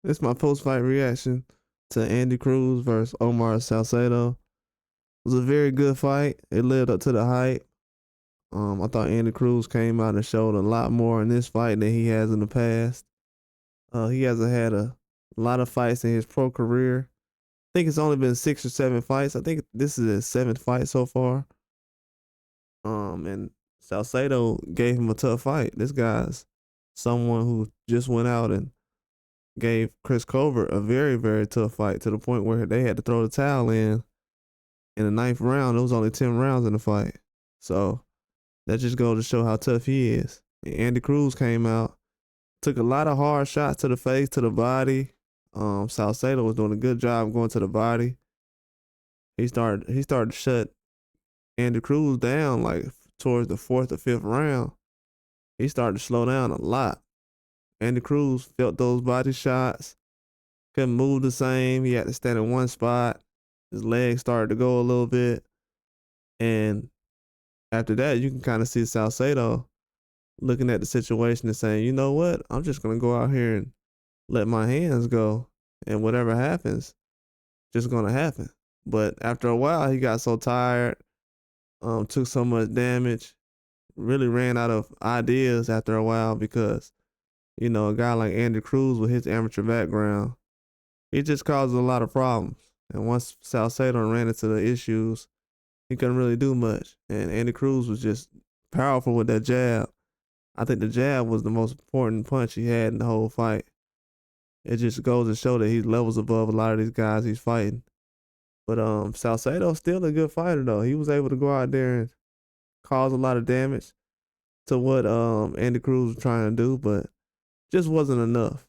It's my post-fight reaction to Andy Cruz versus Omar Salcido. It was a very good fight. It lived up to the hype. I thought Andy Cruz came out and showed a lot more in this fight than he has in the past. He hasn't had a lot of fights in his pro career. I think it's only been 6 or 7 fights. I think this is his 7th fight so far. And Salcedo gave him a tough fight. This guy's someone who just went out and gave Chris Covert a very, very tough fight to the point where they had to throw the towel in the 9th round. It was only 10 rounds in the fight. So that just goes to show how tough he is. And Andy Cruz came out, took a lot of hard shots to the face, to the body. Salcedo was doing a good job going to the body. He started to shut Andy Cruz down like towards the 4th or 5th round. He started to slow down a lot. Andy Cruz felt those body shots, couldn't move the same. He had to stand in one spot. His legs started to go a little bit. And after that, you can kind of see Salcedo looking at the situation and saying, you know what? I'm just going to go out here and let my hands go. And whatever happens, just going to happen. But after a while, he got so tired, took so much damage, really ran out of ideas after a while because, you know, a guy like Andy Cruz with his amateur background, he just causes a lot of problems. And once Salcedo ran into the issues, he couldn't really do much. And Andy Cruz was just powerful with that jab. I think the jab was the most important punch he had in the whole fight. It just goes to show that he's levels above a lot of these guys he's fighting. But Salcedo's still a good fighter though. He was able to go out there and cause a lot of damage to what Andy Cruz was trying to do, but just wasn't enough.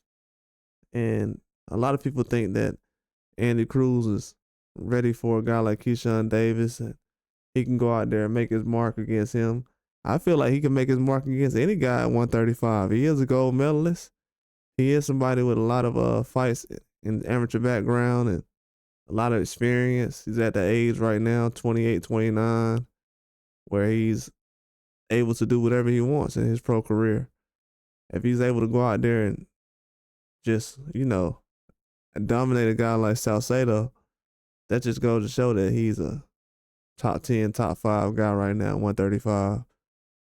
And a lot of people think that Andy Cruz is ready for a guy like Keyshawn Davis and he can go out there and make his mark against him. I feel like he can make his mark against any guy at 135. He is a gold medalist. He is somebody with a lot of fights in amateur background and a lot of experience. He's at the age right now, 28, 29, where he's able to do whatever he wants in his pro career. If he's able to go out there and just, you know, dominate a guy like Salcedo, that just goes to show that he's a top 10, top 5 guy right now, 135,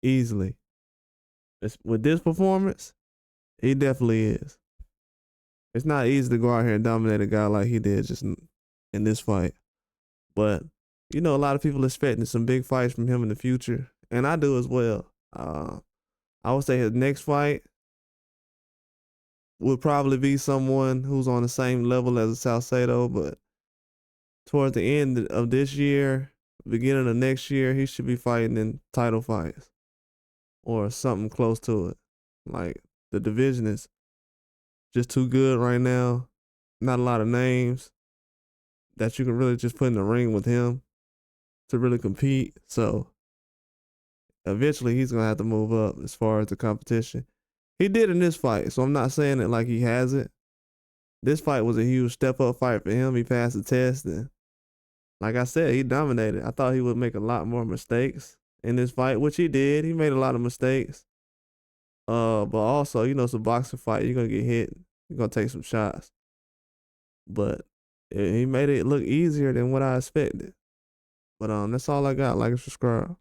easily. With this performance, he definitely is. It's not easy to go out here and dominate a guy like he did just in this fight. But, you know, a lot of people expecting some big fights from him in the future, and I do as well. I would say his next fight would probably be someone who's on the same level as Salcedo, but towards the end of this year, beginning of next year, he should be fighting in title fights or something close to it. Like, the division is just too good right now. Not a lot of names that you can really just put in the ring with him to really compete. So eventually he's going to have to move up as far as the competition. He did in this fight, so I'm not saying it like he hasn't. This fight was a huge step-up fight for him. He passed the test, and like I said, he dominated. I thought he would make a lot more mistakes in this fight, which he did. He made a lot of mistakes. But also, you know, it's a boxing fight. You're going to get hit. You're going to take some shots. But he made it look easier than what I expected. But that's all I got. Like and subscribe.